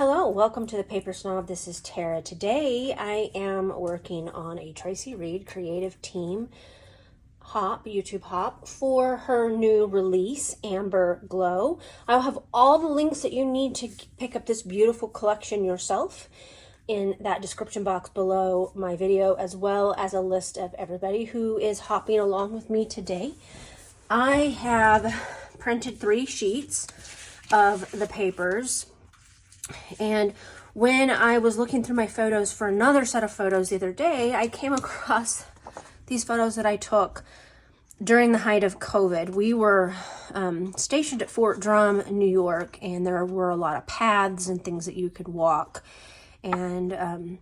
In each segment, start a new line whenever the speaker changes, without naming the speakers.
Hello, welcome to the Paper Snob. This is Tara. Today I am working on a Traci Reed creative team YouTube hop for her new release, Amber Glow. I'll have all the links that you need to pick up this beautiful collection yourself in that description box below my video, as well as a list of everybody who is hopping along with me today. I have printed 3 sheets of the papers. And when I was looking through my photos for another set of photos the other day, I came across these photos that I took during the height of COVID. We were stationed at Fort Drum, New York, and there were a lot of paths and things that you could walk and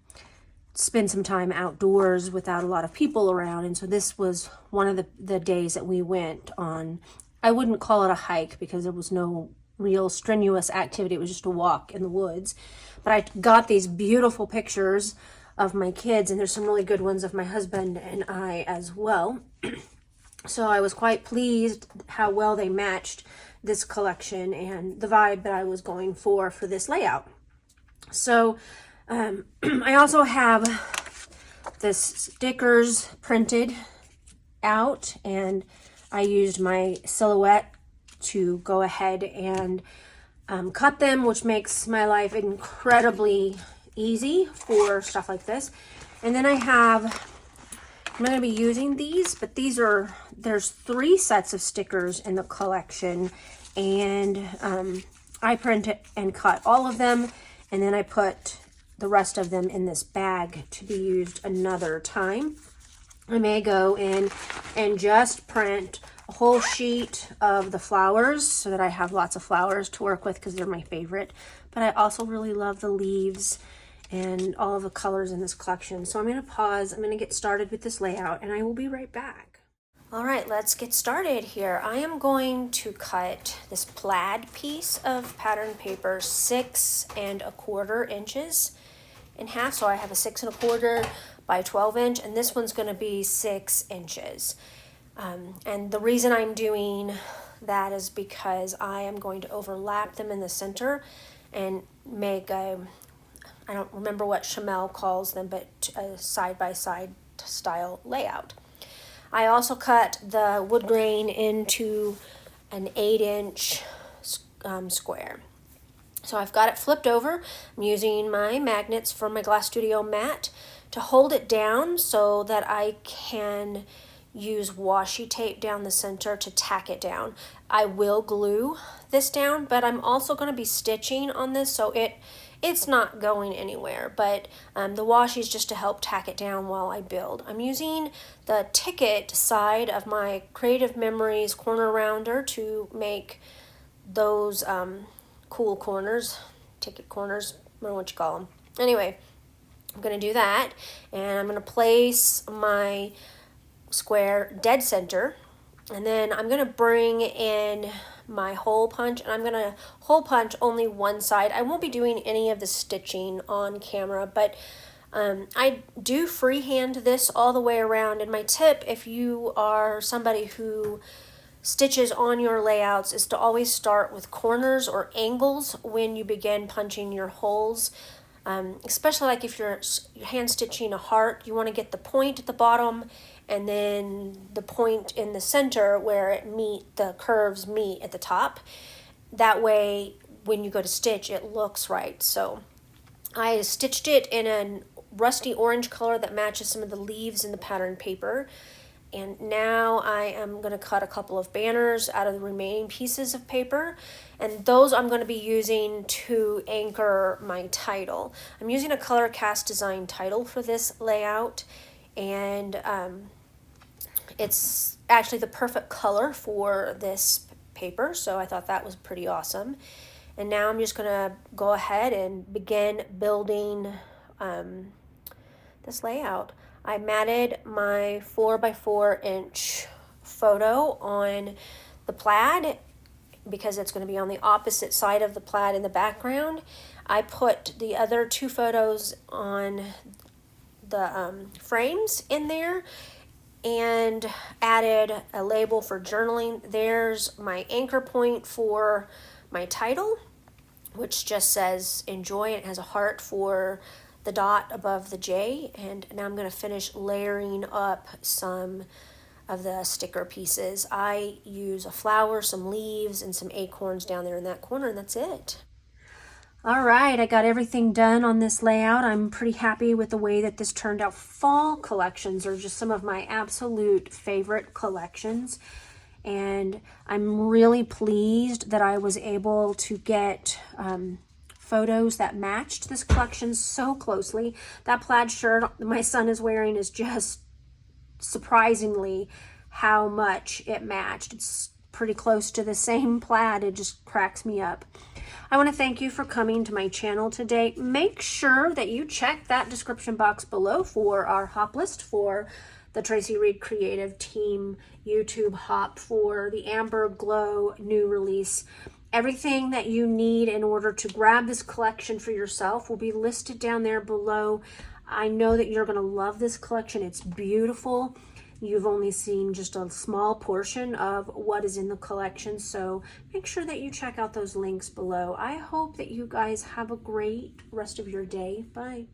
spend some time outdoors without a lot of people around. And so this was one of the days that we went on. I wouldn't call it a hike because there was no real strenuous activity. It was just a walk in the woods. But I got these beautiful pictures of my kids, and there's some really good ones of my husband and I as well. So I was quite pleased how well they matched this collection and the vibe that I was going for this layout. So I also have the stickers printed out, and I used my silhouette to go ahead and cut them, which makes my life incredibly easy for stuff like this. And then I'm not going to be using these, but there's 3 sets of stickers in the collection, and I printed and cut all of them, and then I put the rest of them in this bag to be used another time. I may go in and just print a whole sheet of the flowers so that I have lots of flowers to work with because they're my favorite. But I also really love the leaves and all of the colors in this collection. So I'm going to pause. I'm going to get started with this layout, and I will be right back. All right, let's get started here. I am going to cut this plaid piece of pattern paper 6 1/4 inches in half. So I have a 6 1/4 by 12 inch, and this one's going to be 6 inches. And the reason I'm doing that is because I am going to overlap them in the center and make I don't remember what Chamel calls them, but a side-by-side style layout. I also cut the wood grain into an 8-inch square. So I've got it flipped over. I'm using my magnets from my Glass Studio mat to hold it down so that I can use washi tape down the center to tack it down. I will glue this down, but I'm also going to be stitching on this, so it's not going anywhere. But the washi is just to help tack it down while I build. I'm using the ticket side of my Creative Memories corner rounder to make those cool corners, ticket corners, I don't know what you call them. Anyway, I'm going to do that, and I'm going to place my square dead center, and then I'm going to bring in my hole punch, and I'm going to hole punch only one side. I won't be doing any of the stitching on camera, but I do freehand this all the way around. And my tip, if you are somebody who stitches on your layouts, is to always start with corners or angles when you begin punching your holes. Especially like if you're hand stitching a heart, you want to get the point at the bottom and then the point in the center where the curves meet at the top. That way, when you go to stitch, it looks right. So I stitched it in a rusty orange color that matches some of the leaves in the pattern paper. And now I am going to cut a couple of banners out of the remaining pieces of paper, and those I'm going to be using to anchor my title. I'm using a color cast design title for this layout, and it's actually the perfect color for this paper, so I thought that was pretty awesome. And now I'm just going to go ahead and begin building this layout. I matted my 4x4 inch photo on the plaid because it's going to be on the opposite side of the plaid in the background. I put the other 2 photos on the frames in there and added a label for journaling. There's my anchor point for my title, which just says enjoy. It has a heart for the dot above the J. And now I'm going to finish layering up some of the sticker pieces. I use a flower, some leaves, and some acorns down there in that corner, and that's it. All right, I got everything done on this layout. I'm pretty happy with the way that this turned out. Fall collections are just some of my absolute favorite collections, and I'm really pleased that I was able to get photos that matched this collection so closely. That plaid shirt my son is wearing is just surprisingly how much it matched. It's pretty close to the same plaid. It just cracks me up. I want to thank you for coming to my channel today. Make sure that you check that description box below for our hop list for the Traci Reed Creative Team YouTube hop for the Amber Glow new release. Everything that you need in order to grab this collection for yourself will be listed down there below. I know that you're going to love this collection. It's beautiful. You've only seen just a small portion of what is in the collection, so make sure that you check out those links below. I hope that you guys have a great rest of your day. Bye.